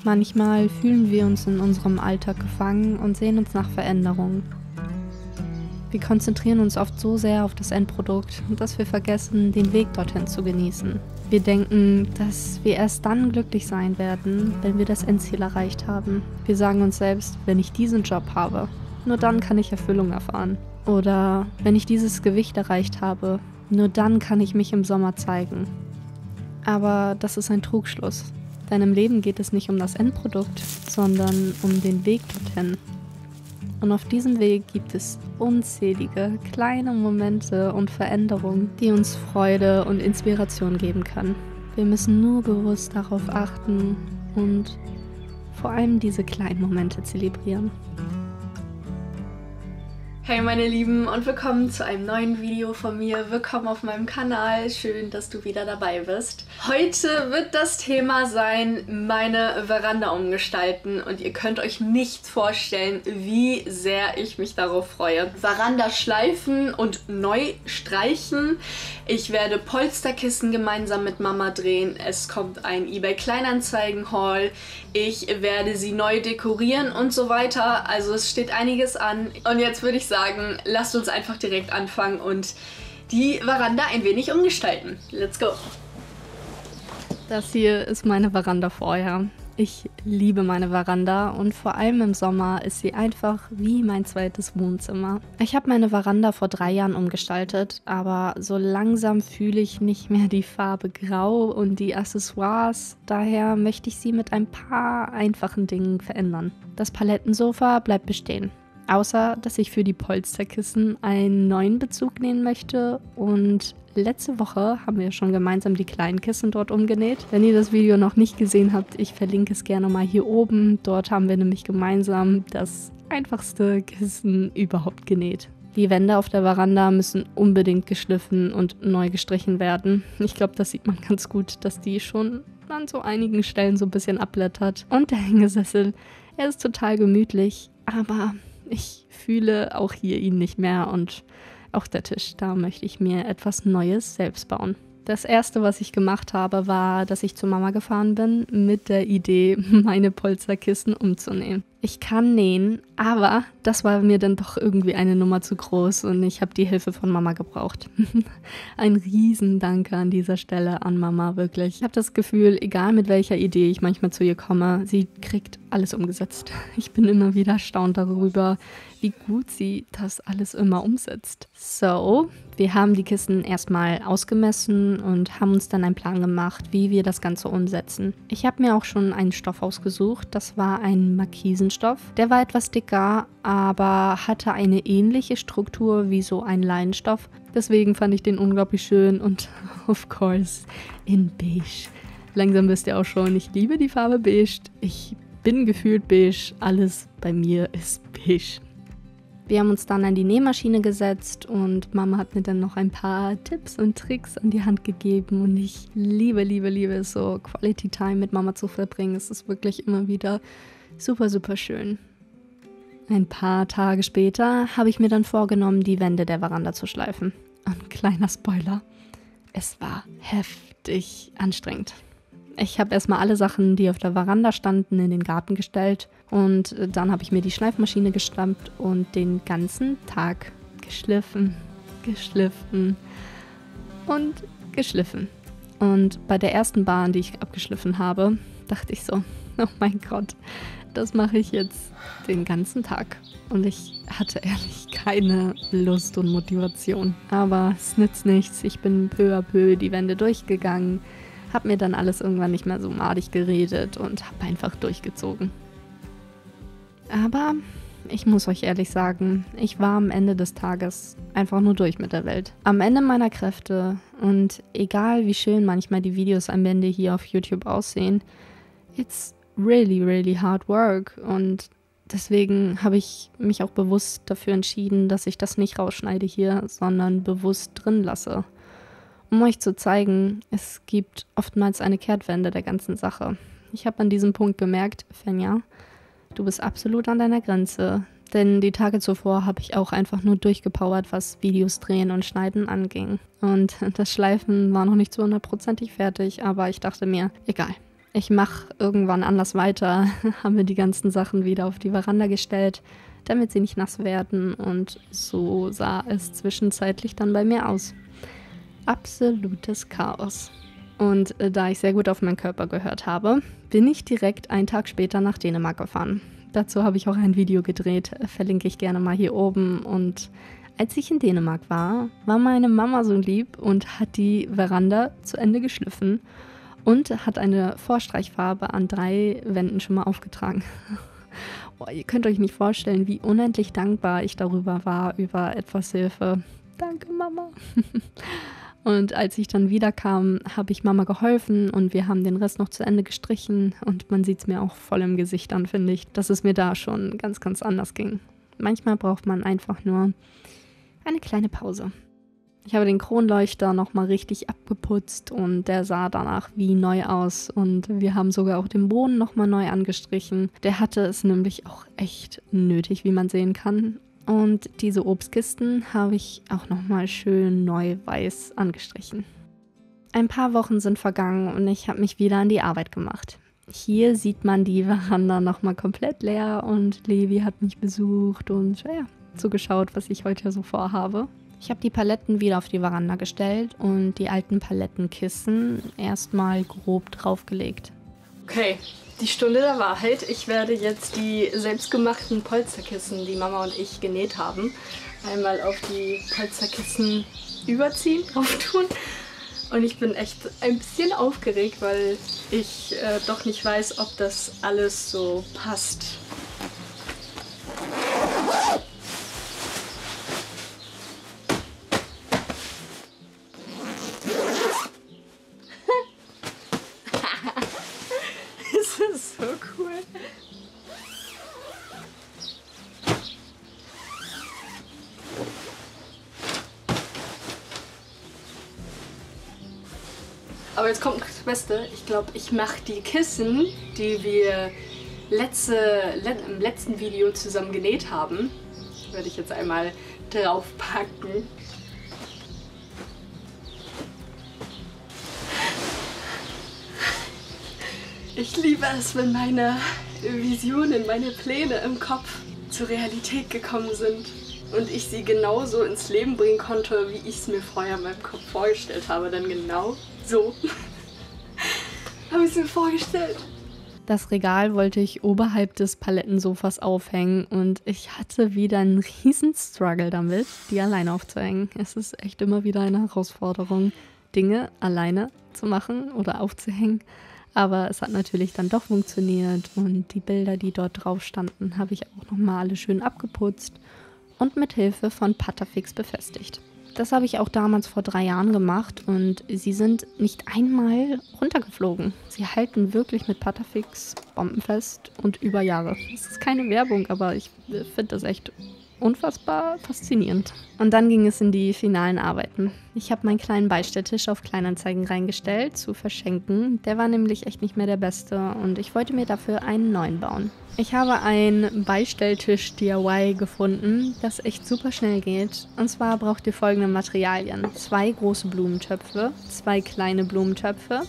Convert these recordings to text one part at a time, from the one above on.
Manchmal fühlen wir uns in unserem Alltag gefangen und sehen uns nach Veränderungen. Wir konzentrieren uns oft so sehr auf das Endprodukt, dass wir vergessen, den Weg dorthin zu genießen. Wir denken, dass wir erst dann glücklich sein werden, wenn wir das Endziel erreicht haben. Wir sagen uns selbst, wenn ich diesen Job habe, nur dann kann ich Erfüllung erfahren. Oder wenn ich dieses Gewicht erreicht habe, nur dann kann ich mich im Sommer zeigen. Aber das ist ein Trugschluss. Denn im Leben geht es nicht um das Endprodukt, sondern um den Weg dorthin. Und auf diesem Weg gibt es unzählige kleine Momente und Veränderungen, die uns Freude und Inspiration geben können. Wir müssen nur bewusst darauf achten und vor allem diese kleinen Momente zelebrieren. Hey meine Lieben und willkommen zu einem neuen Video von mir. Willkommen auf meinem Kanal. Schön, dass du wieder dabei bist. Heute wird das Thema sein, meine Veranda umgestalten. Und ihr könnt euch nicht vorstellen, wie sehr ich mich darauf freue. Veranda schleifen und neu streichen. Ich werde Polsterkissen gemeinsam mit Mama drehen. Es kommt ein eBay Kleinanzeigen Haul. Ich werde sie neu dekorieren und so weiter. Also es steht einiges an. Und jetzt würde ich sagen, lasst uns einfach direkt anfangen und die Veranda ein wenig umgestalten. Let's go! Das hier ist meine Veranda vorher. Ich liebe meine Veranda und vor allem im Sommer ist sie einfach wie mein zweites Wohnzimmer. Ich habe meine Veranda vor 3 Jahren umgestaltet, aber so langsam fühle ich nicht mehr die Farbe Grau und die Accessoires. Daher möchte ich sie mit ein paar einfachen Dingen verändern. Das Palettensofa bleibt bestehen. Außer, dass ich für die Polsterkissen einen neuen Bezug nähen möchte. Und letzte Woche haben wir schon gemeinsam die kleinen Kissen dort umgenäht. Wenn ihr das Video noch nicht gesehen habt, ich verlinke es gerne mal hier oben. Dort haben wir nämlich gemeinsam das einfachste Kissen überhaupt genäht. Die Wände auf der Veranda müssen unbedingt geschliffen und neu gestrichen werden. Ich glaube, das sieht man ganz gut, dass die schon an so einigen Stellen so ein bisschen abblättert. Und der Hängesessel, er ist total gemütlich, aber ich fühle auch hier ihn nicht mehr und auch der Tisch, da möchte ich mir etwas Neues selbst bauen. Das erste, was ich gemacht habe, war, dass ich zu Mama gefahren bin mit der Idee, meine Polsterkissen umzunähen. Ich kann nähen, aber das war mir dann doch irgendwie eine Nummer zu groß und ich habe die Hilfe von Mama gebraucht. Ein Riesendanke an dieser Stelle an Mama, wirklich. Ich habe das Gefühl, egal mit welcher Idee ich manchmal zu ihr komme, sie kriegt alles umgesetzt. Ich bin immer wieder erstaunt darüber, wie gut sie das alles immer umsetzt. So, wir haben die Kissen erstmal ausgemessen und haben uns dann einen Plan gemacht, wie wir das Ganze umsetzen. Ich habe mir auch schon einen Stoff ausgesucht, das war ein Markisenstoff. Der war etwas dicker, aber hatte eine ähnliche Struktur wie so ein Leinenstoff. Deswegen fand ich den unglaublich schön und of course in beige. Langsam wisst ihr auch schon, ich liebe die Farbe beige. Ich bin gefühlt beige, alles bei mir ist beige. Wir haben uns dann an die Nähmaschine gesetzt und Mama hat mir dann noch ein paar Tipps und Tricks an die Hand gegeben und ich liebe es so, Quality Time mit Mama zu verbringen. Es ist wirklich immer wieder super, super schön. Ein paar Tage später habe ich mir dann vorgenommen, die Wände der Veranda zu schleifen. Und kleiner Spoiler, es war heftig anstrengend. Ich habe erstmal alle Sachen, die auf der Veranda standen, in den Garten gestellt und dann habe ich mir die Schleifmaschine geschnappt und den ganzen Tag geschliffen. Und bei der ersten Bahn, die ich abgeschliffen habe, dachte ich so, oh mein Gott, das mache ich jetzt den ganzen Tag. Und ich hatte ehrlich keine Lust und Motivation. Aber es nützt nichts, ich bin peu à peu die Wände durchgegangen. Hab mir dann alles irgendwann nicht mehr so madig geredet und hab einfach durchgezogen. Aber ich muss euch ehrlich sagen, ich war am Ende des Tages einfach nur durch mit der Welt. Am Ende meiner Kräfte und egal wie schön manchmal die Videos am Ende hier auf YouTube aussehen, it's really hard work und deswegen habe ich mich auch bewusst dafür entschieden, dass ich das nicht rausschneide hier, sondern bewusst drin lasse. Um euch zu zeigen, es gibt oftmals eine Kehrtwende der ganzen Sache. Ich habe an diesem Punkt gemerkt, Fenja, du bist absolut an deiner Grenze. Denn die Tage zuvor habe ich auch einfach nur durchgepowert, was Videos drehen und schneiden anging. Und das Schleifen war noch nicht so 100%ig fertig, aber ich dachte mir, egal. Ich mache irgendwann anders weiter, haben wir die ganzen Sachen wieder auf die Veranda gestellt, damit sie nicht nass werden, und so sah es zwischenzeitlich dann bei mir aus. Absolutes Chaos. Und da ich sehr gut auf meinen Körper gehört habe, bin ich direkt einen Tag später nach Dänemark gefahren. Dazu habe ich auch ein Video gedreht, verlinke ich gerne mal hier oben. Und als ich in Dänemark war, war meine Mama so lieb und hat die Veranda zu Ende geschliffen und hat eine Vorstreichfarbe an 3 Wänden schon mal aufgetragen. Boah, ihr könnt euch nicht vorstellen, wie unendlich dankbar ich darüber war, über etwas Hilfe. Danke, Mama. Und als ich dann wiederkam, habe ich Mama geholfen und wir haben den Rest noch zu Ende gestrichen. Und man sieht es mir auch voll im Gesicht an, finde ich, dass es mir da schon ganz, ganz anders ging. Manchmal braucht man einfach nur eine kleine Pause. Ich habe den Kronleuchter nochmal richtig abgeputzt und der sah danach wie neu aus. Und wir haben sogar auch den Boden nochmal neu angestrichen. Der hatte es nämlich auch echt nötig, wie man sehen kann. Und diese Obstkisten habe ich auch nochmal schön neu weiß angestrichen. Ein paar Wochen sind vergangen und ich habe mich wieder an die Arbeit gemacht. Hier sieht man die Veranda nochmal komplett leer und Levi hat mich besucht und ja, zugeschaut, was ich heute so vorhabe. Ich habe die Paletten wieder auf die Veranda gestellt und die alten Palettenkissen erstmal grob draufgelegt. Okay, die Stunde der Wahrheit. Ich werde jetzt die selbstgemachten Polsterkissen, die Mama und ich genäht haben, einmal auf die Polsterkissen überziehen, drauf tun. Und ich bin echt ein bisschen aufgeregt, weil ich doch nicht weiß, ob das alles so passt. Das ist so cool. Aber jetzt kommt das Beste. Ich glaube, ich mache die Kissen, die wir im letzten Video zusammen genäht haben, werde ich jetzt einmal draufpacken. Ich liebe es, wenn meine Visionen, meine Pläne im Kopf zur Realität gekommen sind und ich sie genauso ins Leben bringen konnte, wie ich es mir vorher in meinem Kopf vorgestellt habe. Denn genau so habe ich es mir vorgestellt. Das Regal wollte ich oberhalb des Palettensofas aufhängen und ich hatte wieder einen riesen Struggle damit, die alleine aufzuhängen. Es ist echt immer wieder eine Herausforderung, Dinge alleine zu machen oder aufzuhängen. Aber es hat natürlich dann doch funktioniert und die Bilder, die dort drauf standen, habe ich auch nochmal alle schön abgeputzt und mit Hilfe von Patafix befestigt. Das habe ich auch damals vor 3 Jahren gemacht und sie sind nicht einmal runtergeflogen. Sie halten wirklich mit Patafix bombenfest und über Jahre. Das ist keine Werbung, aber ich finde das echt unfassbar faszinierend. Und dann ging es in die finalen Arbeiten. Ich habe meinen kleinen Beistelltisch auf Kleinanzeigen reingestellt, zu verschenken. Der war nämlich echt nicht mehr der beste und ich wollte mir dafür einen neuen bauen. Ich habe einen Beistelltisch DIY gefunden, das echt super schnell geht. Und zwar braucht ihr folgende Materialien: 2 große Blumentöpfe, 2 kleine Blumentöpfe,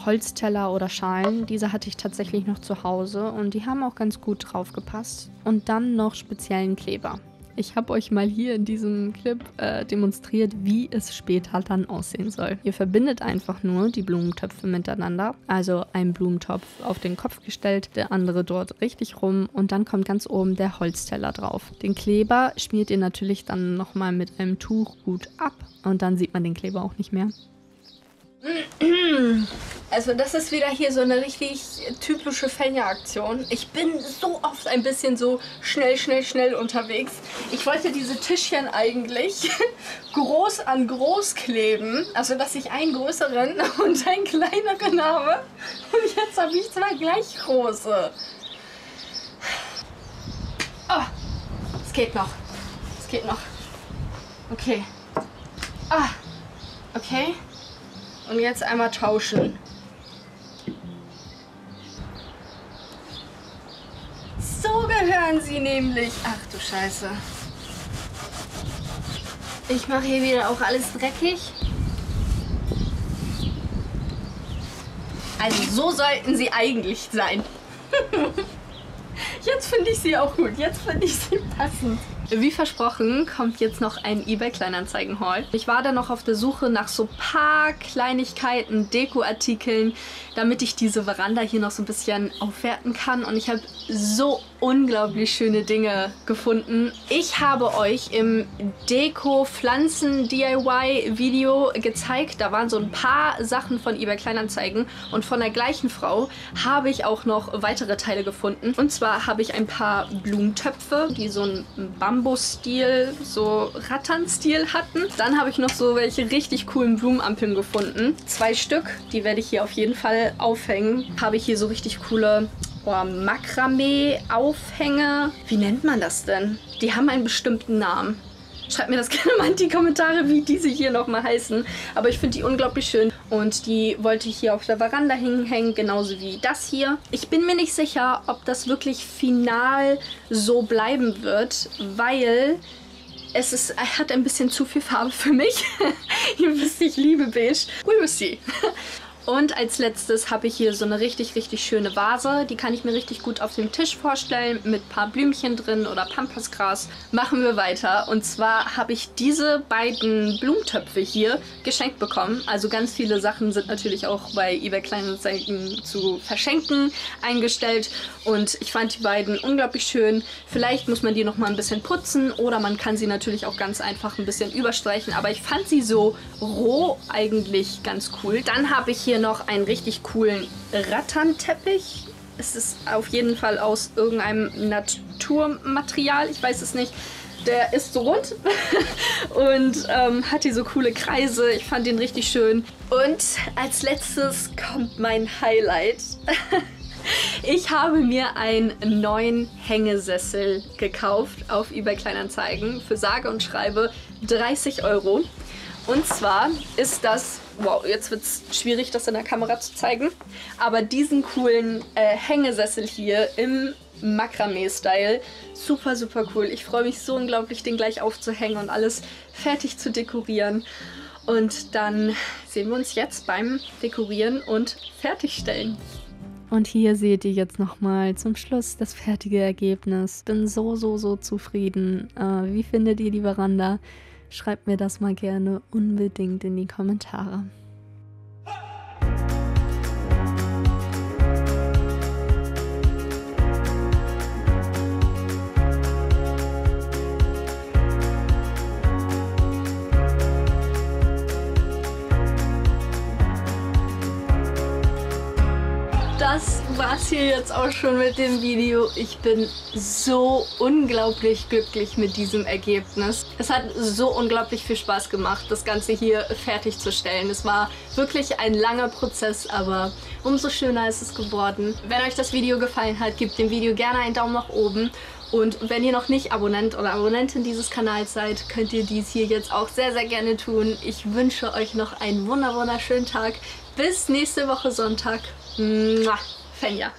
Holzteller oder Schalen. Diese hatte ich tatsächlich noch zu Hause und die haben auch ganz gut drauf gepasst. Und dann noch speziellen Kleber. Ich habe euch mal hier in diesem Clip demonstriert, wie es später dann aussehen soll. Ihr verbindet einfach nur die Blumentöpfe miteinander. Also ein Blumentopf auf den Kopf gestellt, der andere dort richtig rum und dann kommt ganz oben der Holzteller drauf. Den Kleber schmiert ihr natürlich dann nochmal mit einem Tuch gut ab und dann sieht man den Kleber auch nicht mehr. Also das ist wieder hier so eine richtig typische Fenja-Aktion. Ich bin so oft ein bisschen so schnell unterwegs. Ich wollte diese Tischchen eigentlich groß an groß kleben. Also dass ich einen größeren und einen kleineren habe. Und jetzt habe ich 2 gleich große. Oh, es geht noch. Es geht noch. Okay. Ah, okay. Und jetzt einmal tauschen. So gehören sie nämlich. Ach du Scheiße. Ich mache hier wieder auch alles dreckig. Also so sollten sie eigentlich sein. Jetzt finde ich sie auch gut. Jetzt finde ich sie passend. Wie versprochen kommt jetzt noch ein eBay-Kleinanzeigen-Haul. Ich war da noch auf der Suche nach so paar Kleinigkeiten, Dekoartikeln, damit ich diese Veranda hier noch so ein bisschen aufwerten kann. Und ich habe so unglaublich schöne Dinge gefunden. Ich habe euch im Deko-Pflanzen-DIY-Video gezeigt. Da waren so ein paar Sachen von eBay Kleinanzeigen. Und von der gleichen Frau habe ich auch noch weitere Teile gefunden. Und zwar habe ich ein paar Blumentöpfe, die so ein Bambus-Stil, so Rattan-Stil hatten. Dann habe ich noch so welche richtig coolen Blumenampeln gefunden. 2 Stück, die werde ich hier auf jeden Fall aufhängen. Habe ich hier so richtig coole Makramee-Aufhänge. Wie nennt man das denn? Die haben einen bestimmten Namen. Schreibt mir das gerne mal in die Kommentare, wie diese hier nochmal heißen. Aber ich finde die unglaublich schön. Und die wollte ich hier auf der Veranda hinhängen, genauso wie das hier. Ich bin mir nicht sicher, ob das wirklich final so bleiben wird, weil es hat ein bisschen zu viel Farbe für mich. Ihr wisst, ich liebe beige. We will see. Und als letztes habe ich hier so eine richtig, richtig schöne Vase. Die kann ich mir richtig gut auf dem Tisch vorstellen mit ein paar Blümchen drin oder Pampasgras. Machen wir weiter. Und zwar habe ich diese beiden Blumentöpfe hier geschenkt bekommen. Also ganz viele Sachen sind natürlich auch bei eBay Kleinanzeigen zu verschenken eingestellt. Und ich fand die beiden unglaublich schön. Vielleicht muss man die noch mal ein bisschen putzen oder man kann sie natürlich auch ganz einfach ein bisschen überstreichen. Aber ich fand sie so roh eigentlich ganz cool. Dann habe ich hier noch einen richtig coolen Rattanteppich. Es ist auf jeden Fall aus irgendeinem Naturmaterial. Ich weiß es nicht. Der ist so rund und hat hier so coole Kreise. Ich fand den richtig schön. Und als letztes kommt mein Highlight. Ich habe mir einen neuen Hängesessel gekauft auf eBay Kleinanzeigen für sage und schreibe 30 €. Und zwar ist das, wow, jetzt wird es schwierig, das in der Kamera zu zeigen, aber diesen coolen Hängesessel hier im Makramee-Style. Super, super cool. Ich freue mich so unglaublich, den gleich aufzuhängen und alles fertig zu dekorieren. Und dann sehen wir uns jetzt beim Dekorieren und Fertigstellen. Und hier seht ihr jetzt nochmal zum Schluss das fertige Ergebnis. Bin so, so, so zufrieden. Wie findet ihr die Veranda? Schreibt mir das mal gerne unbedingt in die Kommentare. Das war's hier jetzt auch schon mit dem Video. Ich bin so unglaublich glücklich mit diesem Ergebnis. Es hat so unglaublich viel Spaß gemacht, das Ganze hier fertigzustellen. Es war wirklich ein langer Prozess, aber umso schöner ist es geworden. Wenn euch das Video gefallen hat, gebt dem Video gerne einen Daumen nach oben. Und wenn ihr noch nicht Abonnent oder Abonnentin dieses Kanals seid, könnt ihr dies hier jetzt auch sehr, sehr gerne tun. Ich wünsche euch noch einen wunderschönen Tag. Bis nächste Woche Sonntag. Fenja.